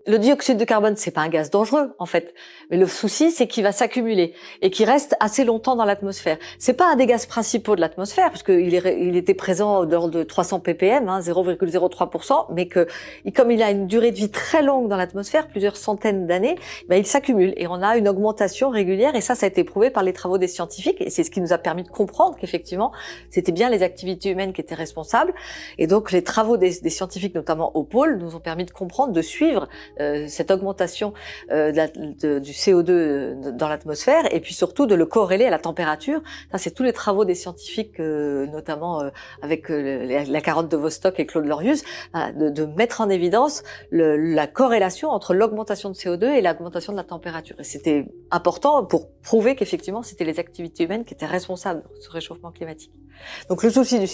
Le dioxyde de carbone, c'est pas un gaz dangereux, en fait. Mais le souci, c'est qu'il va s'accumuler et qu'il reste assez longtemps dans l'atmosphère. C'est pas un des gaz principaux de l'atmosphère, parce il était présent de l'ordre de 300 ppm, 0,03%, mais comme il a une durée de vie très longue dans l'atmosphère, plusieurs centaines d'années, ben, il s'accumule et on a une augmentation régulière et ça a été prouvé par les travaux des scientifiques et c'est ce qui nous a permis de comprendre qu'effectivement, c'était bien les activités humaines qui étaient responsables. Et donc, les travaux des scientifiques, notamment au pôle, nous ont permis de comprendre, de suivre cette augmentation du CO2 dans l'atmosphère et puis surtout de le corréler à la température. Ça, c'est tous les travaux des scientifiques, notamment avec la carotte de Vostok et Claude Lorius, de mettre en évidence la corrélation entre l'augmentation de CO2 et l'augmentation de la température. Et c'était important pour prouver qu'effectivement, c'était les activités humaines qui étaient responsables de ce réchauffement climatique. Donc le souci du